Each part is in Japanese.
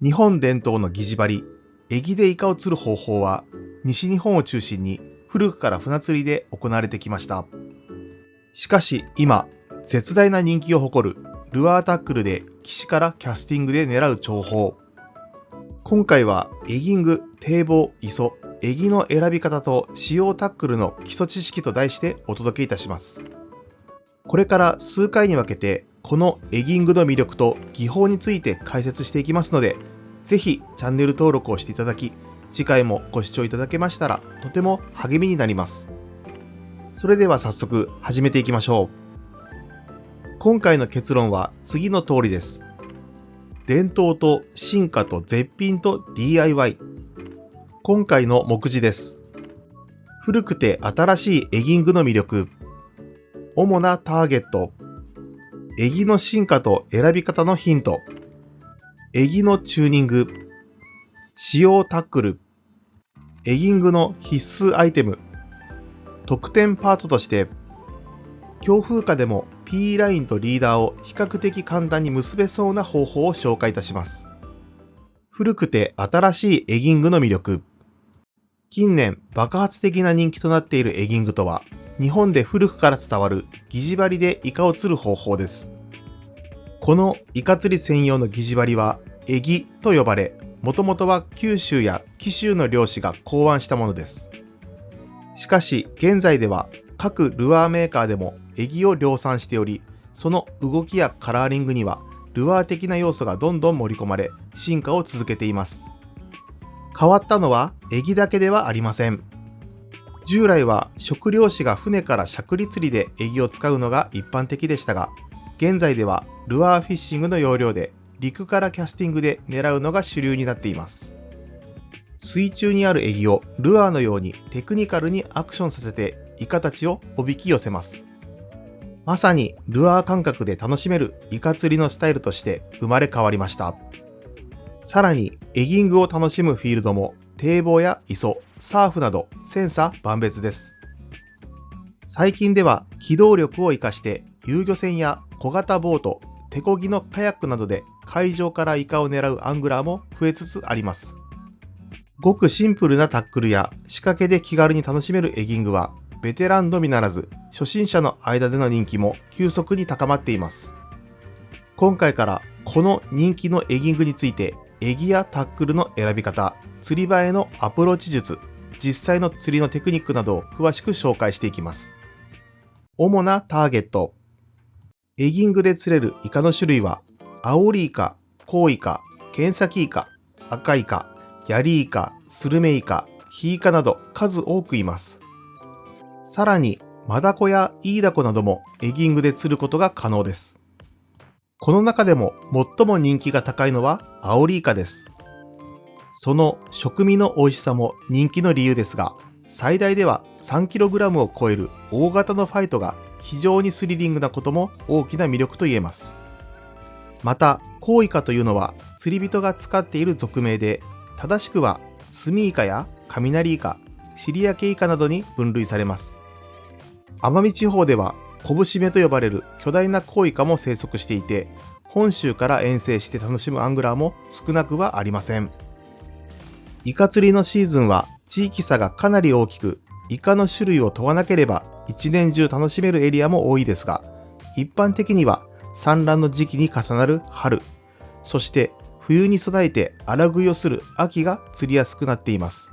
日本伝統の擬餌針、エギでイカを釣る方法は、西日本を中心に古くから船釣りで行われてきました。しかし今、絶大な人気を誇るルアータックルで岸からキャスティングで狙う重宝。今回はエギング、堤防、磯、エギの選び方と使用タックルの基礎知識と題してお届けいたします。これから数回に分けてこのエギングの魅力と技法について解説していきますので、ぜひチャンネル登録をしていただき、次回もご視聴いただけましたらとても励みになります。それでは早速始めていきましょう。今回の結論は次の通りです。伝統と進化と絶品と DIY。今回の目次です。古くて新しいエギングの魅力。主なターゲット。エギの進化と選び方のヒント。エギのチューニング。使用タックル。エギングの必須アイテム。特典パートとして、強風下でも P ラインとリーダーを比較的簡単に結べそうな方法を紹介いたします。古くて新しいエギングの魅力。近年爆発的な人気となっているエギングとは、日本で古くから伝わる擬餌針でイカを釣る方法です。このイカ釣り専用の擬餌針はエギと呼ばれ、もともとは九州や紀州の漁師が考案したものです。しかし現在では各ルアーメーカーでもエギを量産しており、その動きやカラーリングにはルアー的な要素がどんどん盛り込まれ、進化を続けています。変わったのはエギだけではありません。従来は食漁師が船からしゃくり釣りでエギを使うのが一般的でしたが、現在ではルアーフィッシングの要領で陸からキャスティングで狙うのが主流になっています。水中にあるエギをルアーのようにテクニカルにアクションさせてイカたちをおびき寄せます。まさにルアー感覚で楽しめるイカ釣りのスタイルとして生まれ変わりました。さらにエギングを楽しむフィールドも堤防や磯、サーフなど千差万別です。最近では機動力を生かして遊漁船や小型ボート、手漕ぎのカヤックなどで海上からイカを狙うアングラーも増えつつあります。ごくシンプルなタックルや仕掛けで気軽に楽しめるエギングは、ベテランのみならず初心者の間での人気も急速に高まっています。今回からこの人気のエギングについて、エギやタックルの選び方、釣り場へのアプローチ術、実際の釣りのテクニックなどを詳しく紹介していきます。主なターゲット。エギングで釣れるイカの種類は、アオリイカ、コウイカ、ケンサキイカ、赤イカ、ヤリイカ、スルメイカ、ヒイカなど数多くいます。さらに、マダコやイイダコなどもエギングで釣ることが可能です。この中でも最も人気が高いのはアオリイカです。その食味の美味しさも人気の理由ですが、最大では 3kg を超える大型のファイトが非常にスリリングなことも大きな魅力と言えます。また、コウイカというのは釣り人が使っている俗名で、正しくはスミイカやカミナリイカ、シリアケイカなどに分類されます。奄美地方ではコブシメと呼ばれる巨大なコウイカも生息していて、本州から遠征して楽しむアングラーも少なくはありません。イカ釣りのシーズンは地域差がかなり大きく、イカの種類を問わなければ一年中楽しめるエリアも多いですが、一般的には産卵の時期に重なる春、そして冬に備えて荒食いをする秋が釣りやすくなっています。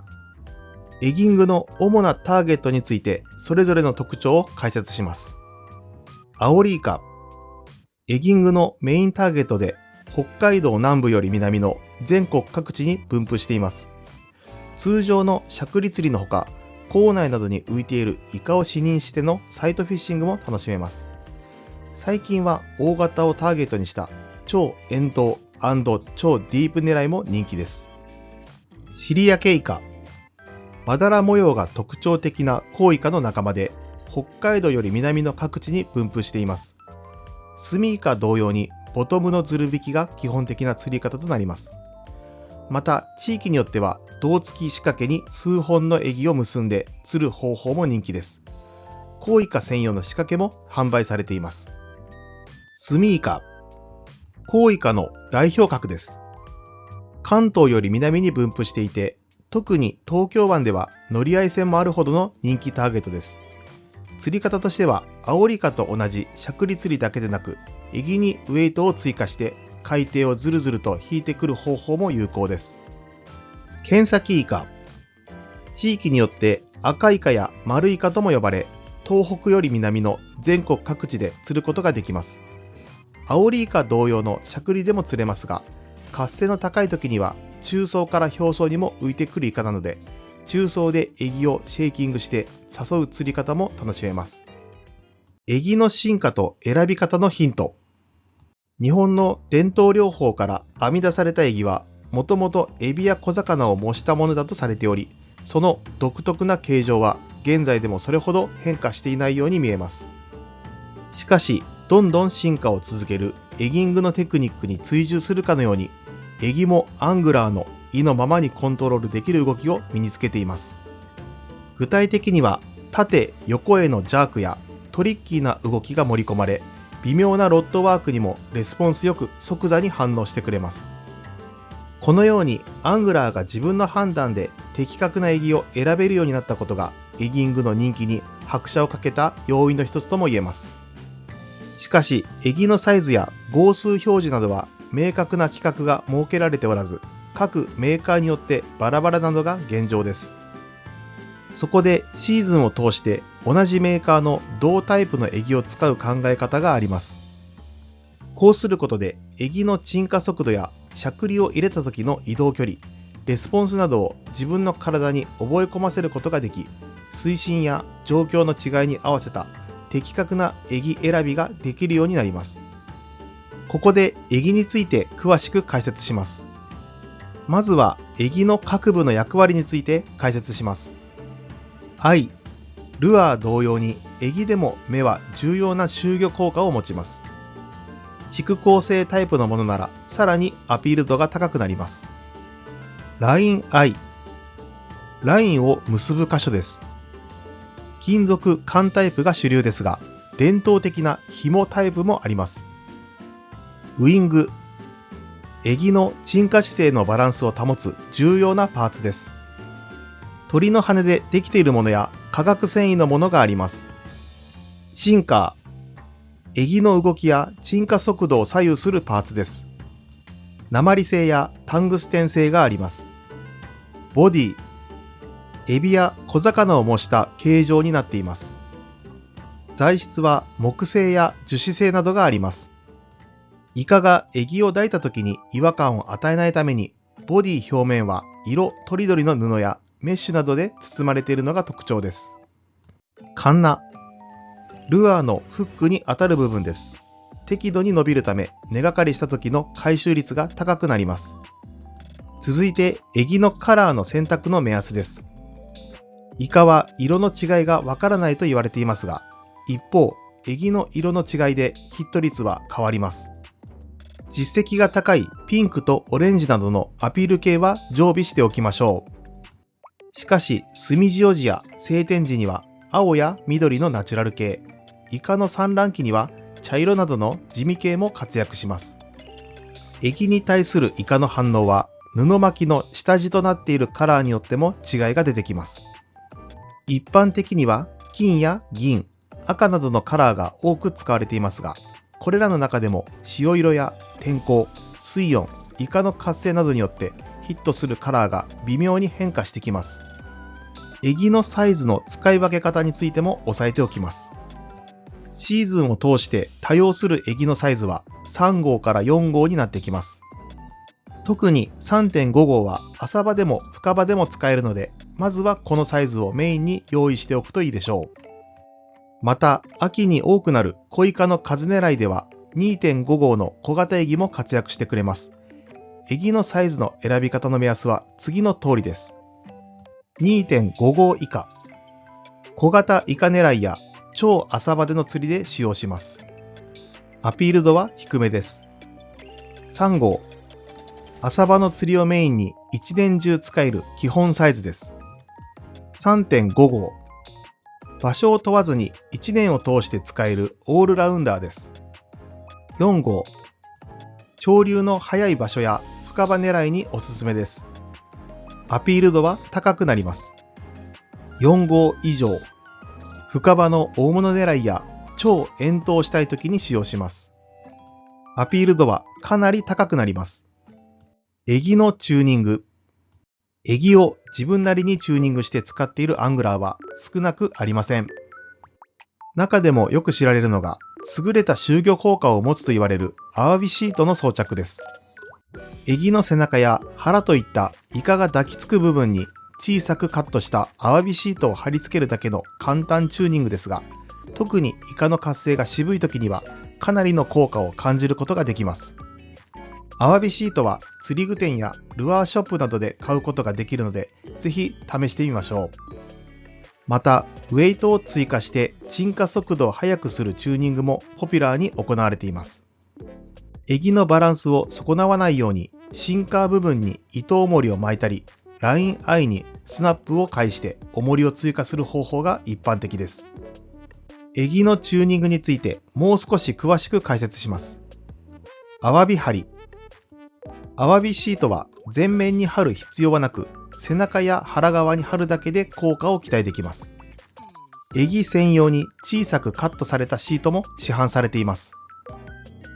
エギングの主なターゲットについてそれぞれの特徴を解説します。アオリイカ。エギングのメインターゲットで北海道南部より南の全国各地に分布しています。通常のしゃくり釣りのほか、港内などに浮いているイカを視認してのサイトフィッシングも楽しめます。最近は大型をターゲットにした超遠投&超ディープ狙いも人気です。シリアケイカ。まだら模様が特徴的なコウイカの仲間で、北海道より南の各地に分布しています。スミイカ同様にボトムのズル引きが基本的な釣り方となります。また地域によっては胴付き仕掛けに数本のエギを結んで釣る方法も人気です。コウイカ専用の仕掛けも販売されています。スミイカ。コウイカの代表格です。関東より南に分布していて、特に東京湾では乗り合い船もあるほどの人気ターゲットです。釣り方としては、アオリイカと同じしゃくり釣りだけでなく、エギにウェイトを追加して海底をずるずると引いてくる方法も有効です。ケンサキイカ。地域によって赤イカや丸イカとも呼ばれ、東北より南の全国各地で釣ることができます。アオリイカ同様のしゃくりでも釣れますが、活性の高い時には中層から表層にも浮いてくるイカなので、中層でエギをシェーキングして誘う釣り方も楽しめます。エギの進化と選び方のヒント。日本の伝統漁法から編み出されたエギは、もともとエビや小魚を模したものだとされており、その独特な形状は現在でもそれほど変化していないように見えます。しかし、どんどん進化を続けるエギングのテクニックに追従するかのように、エギもアングラーの意のままにコントロールできる動きを身につけています。具体的には、縦横へのジャークやトリッキーな動きが盛り込まれ、微妙なロッドワークにもレスポンスよく即座に反応してくれます。このようにアングラーが自分の判断で的確なエギを選べるようになったことが、エギングの人気に拍車をかけた要因の一つとも言えます。しかし、エギのサイズや号数表示などは明確な規格が設けられておらず、各メーカーによってバラバラなのが現状です。そこでシーズンを通して同じメーカーの同タイプのエギを使う考え方があります。こうすることで、エギの沈下速度やしゃくりを入れた時の移動距離、レスポンスなどを自分の体に覚え込ませることができ、水深や状況の違いに合わせた的確なエギ選びができるようになります。ここでエギについて詳しく解説します。まずはエギの各部の役割について解説します。ルアー同様にエギでも目は重要な集魚効果を持ちます。蓄光性タイプのものならさらにアピール度が高くなります。ラインを結ぶ箇所です。金属管タイプが主流ですが、伝統的な紐タイプもあります。ウイング。エギの沈下姿勢のバランスを保つ重要なパーツです。鳥の羽でできているものや化学繊維のものがあります。シンカー。エギの動きや沈下速度を左右するパーツです。鉛製やタングステン製があります。ボディ。エビや小魚を模した形状になっています。材質は木製や樹脂製などがあります。イカがエギを抱いた時に違和感を与えないために、ボディ表面は色とりどりの布やメッシュなどで包まれているのが特徴です。カンナ。ルアーのフックに当たる部分です。適度に伸びるため、根がかりした時の回収率が高くなります。続いて、エギのカラーの選択の目安です。イカは色の違いがわからないと言われていますが、一方、エギの色の違いでヒット率は変わります。実績が高いピンクとオレンジなどのアピール系は常備しておきましょう。しかし、墨塩時や晴天時には青や緑のナチュラル系、イカの産卵期には茶色などの地味系も活躍します。エギに対するイカの反応は布巻きの下地となっているカラーによっても違いが出てきます。一般的には金や銀、赤などのカラーが多く使われていますが、これらの中でも塩色や天候、水温、イカの活性などによってヒットするカラーが微妙に変化してきます。エギのサイズの使い分け方についても押さえておきます。シーズンを通して多用するエギのサイズは3号から4号になってきます。特に 3.5 号は浅場でも深場でも使えるので、まずはこのサイズをメインに用意しておくといいでしょう。また、秋に多くなる小イカの数狙いでは 2.5 号の小型エギも活躍してくれます。エギのサイズの選び方の目安は次の通りです。2.5 号以下。小型イカ狙いや超浅場での釣りで使用します。アピール度は低めです。3号。浅場の釣りをメインに一年中使える基本サイズです。3.5 号。場所を問わずに1年を通して使えるオールラウンダーです。4号。潮流の速い場所や深深場狙いにおすすめです。アピール度は高くなります。4号以上、深場の大物狙いや超遠投したい時に使用します。アピール度はかなり高くなります。エギのチューニング。エギを自分なりにチューニングして使っているアングラーは少なくありません。中でもよく知られるのが、優れた集魚効果を持つと言われるアワビシートの装着です。エギの背中や腹といったイカが抱きつく部分に小さくカットしたアワビシートを貼り付けるだけの簡単チューニングですが、特にイカの活性が渋い時にはかなりの効果を感じることができます。アワビシートは釣り具店やルアーショップなどで買うことができるので、ぜひ試してみましょう。また、ウェイトを追加して沈下速度を速くするチューニングもポピュラーに行われています。エギのバランスを損なわないように、シンカー部分に糸重りを巻いたり、ラインアイにスナップを返して重りを追加する方法が一般的です。エギのチューニングについてもう少し詳しく解説します。アワビ針。アワビシートは前面に貼る必要はなく、背中や腹側に貼るだけで効果を期待できます。エギ専用に小さくカットされたシートも市販されています。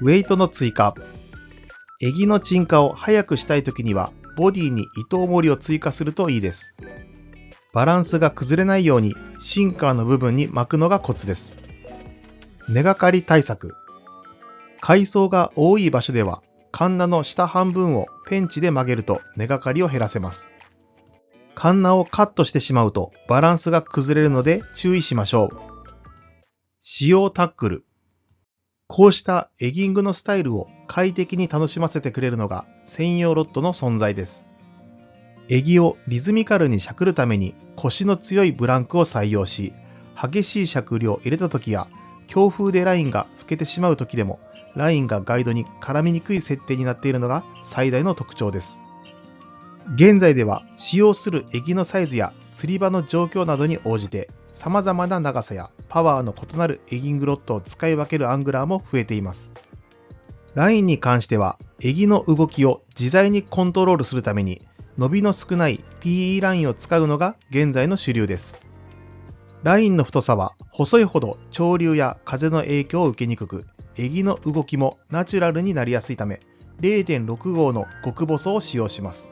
ウェイトの追加。エギの沈下を速くしたいときには、ボディに糸重りを追加するといいです。バランスが崩れないようにシンカーの部分に巻くのがコツです。根がかり対策。海藻が多い場所では、カンナの下半分をペンチで曲げると根がかりを減らせます。カンナをカットしてしまうとバランスが崩れるので注意しましょう。使用タックル。こうしたエギングのスタイルを快適に楽しませてくれるのが専用ロッドの存在です。エギをリズミカルにしゃくるためにコシの強いブランクを採用し、激しいしゃくりを入れた時や強風でラインが吹けてしまう時でもラインがガイドに絡みにくい設定になっているのが最大の特徴です。現在では使用するエギのサイズや釣り場の状況などに応じて様々な長さやパワーの異なるエギングロッドを使い分けるアングラーも増えています。ラインに関してはエギの動きを自在にコントロールするために伸びの少ない PE ラインを使うのが現在の主流です。ラインの太さは細いほど潮流や風の影響を受けにくく、エギの動きもナチュラルになりやすいため 0.6 号の極細を使用します。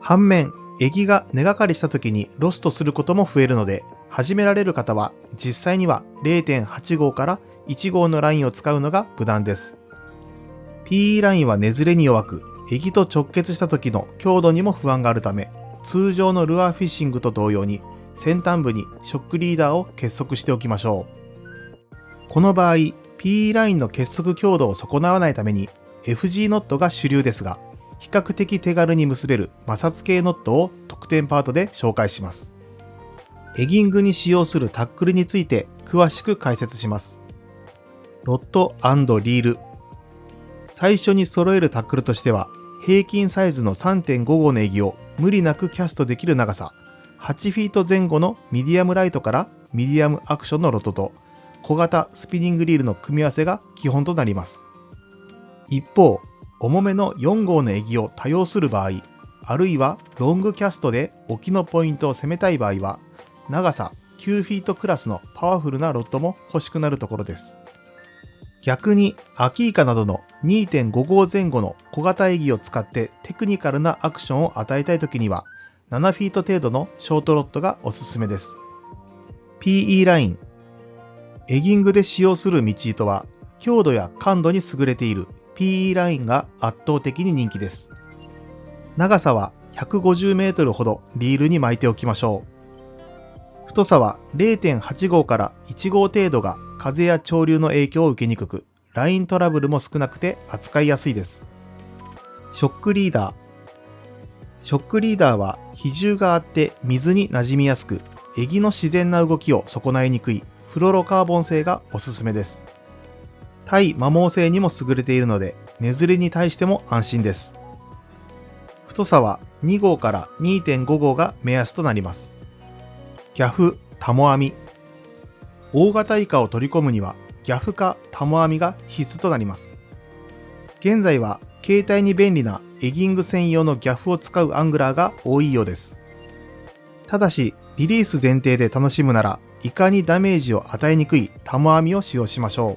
反面、エギが根がかりした時にロストすることも増えるので、始められる方は実際には 0.8 号から1号のラインを使うのが無難です。PE ラインは根ずれに弱く、エギと直結した時の強度にも不安があるため、通常のルアーフィッシングと同様に先端部にショックリーダーを結束しておきましょう。この場合、PE ラインの結束強度を損なわないために FG ノットが主流ですが、比較的手軽に結べる摩擦系ノットを特典パートで紹介します。エギングに使用するタックルについて詳しく解説します。ロッド&リール。最初に揃えるタックルとしては、平均サイズの 3.5 号のエギを無理なくキャストできる長さ、8フィート前後のミディアムライトからミディアムアクションのロッドと小型スピニングリールの組み合わせが基本となります。一方、重めの4号のエギを多用する場合、あるいはロングキャストで沖のポイントを攻めたい場合は、長さ9フィートクラスのパワフルなロッドも欲しくなるところです。逆にアキイカなどの 2.5 号前後の小型エギを使ってテクニカルなアクションを与えたいときには、7フィート程度のショートロッドがおすすめです。PE ライン。エギングで使用する道糸は、強度や感度に優れている PE ラインが圧倒的に人気です。長さは150メートルほどリールに巻いておきましょう。太さは 0.8 号から1号程度が風や潮流の影響を受けにくく、ライントラブルも少なくて扱いやすいです。ショックリーダー。ショックリーダーは比重があって水に馴染みやすく、エギの自然な動きを損ないにくいフロロカーボン製がおすすめです。対摩耗性にも優れているので、根ずれに対しても安心です。太さは2号から 2.5 号が目安となります。ギャフ、タモ網。大型イカを取り込むにはギャフかタモ網が必須となります。現在は携帯に便利なエギング専用のギャフを使うアングラーが多いようです。ただし、リリース前提で楽しむなら、イカにダメージを与えにくいタモ網を使用しましょ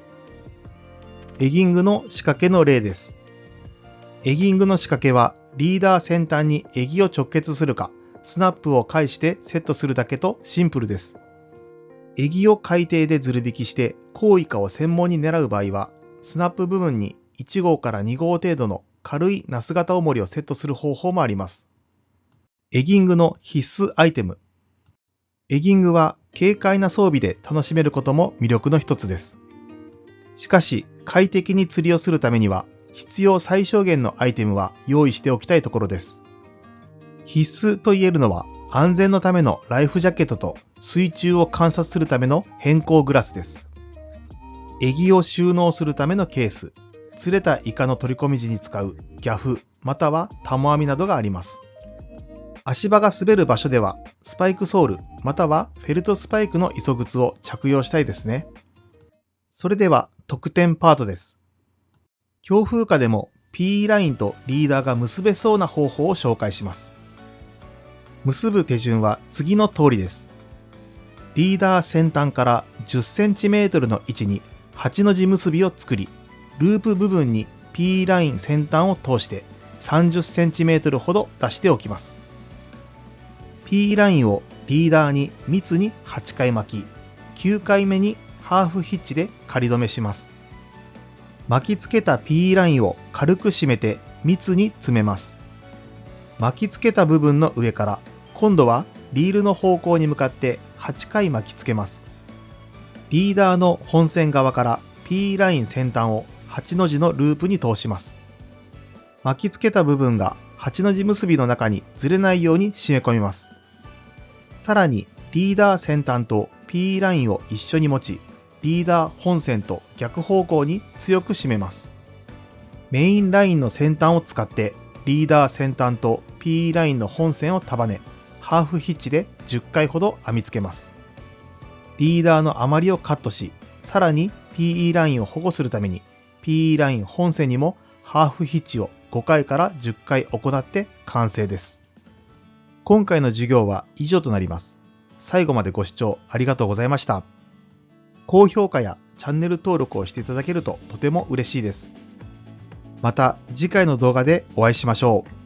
う。エギングの仕掛けの例です。エギングの仕掛けは、リーダー先端にエギを直結するか、スナップを介してセットするだけとシンプルです。エギを海底でずる引きしてコウイカを専門に狙う場合は、スナップ部分に1号から2号程度の軽いナス型重りをセットする方法もあります。エギングの必須アイテム。エギングは軽快な装備で楽しめることも魅力の一つです。しかし、快適に釣りをするためには、必要最小限のアイテムは用意しておきたいところです。必須と言えるのは、安全のためのライフジャケットと水中を観察するための偏光グラスです。エギを収納するためのケース、釣れたイカの取り込み時に使うギャフ、またはタモ網などがあります。足場が滑る場所では、スパイクソール、またはフェルトスパイクの磯靴を着用したいですね。それでは、特典パートです。強風下でも PE ラインとリーダーが結べそうな方法を紹介します。結ぶ手順は次の通りです。リーダー先端から 10cm の位置に8の字結びを作り、ループ部分に PE ライン先端を通して 30cm ほど出しておきます。PE ラインをリーダーに密に8回巻き、9回目にハーフヒッチで仮止めします。巻きつけた PE ラインを軽く締めて密に詰めます。巻きつけた部分の上から今度はリールの方向に向かって8回巻きつけます。リーダーの本線側から PE ライン先端を8の字のループに通します。巻きつけた部分が8の字結びの中にずれないように締め込みます。さらにリーダー先端と PE ラインを一緒に持ち、リーダー本線と逆方向に強く締めます。メインラインの先端を使ってリーダー先端と PE ラインの本線を束ね、ハーフヒッチで10回ほど編み付けます。リーダーの余りをカットし、さらに PE ラインを保護するために PE ライン本線にもハーフヒッチを5回から10回行って完成です。今回の授業は以上となります。最後までご視聴ありがとうございました。高評価やチャンネル登録をしていただけるととても嬉しいです。また次回の動画でお会いしましょう。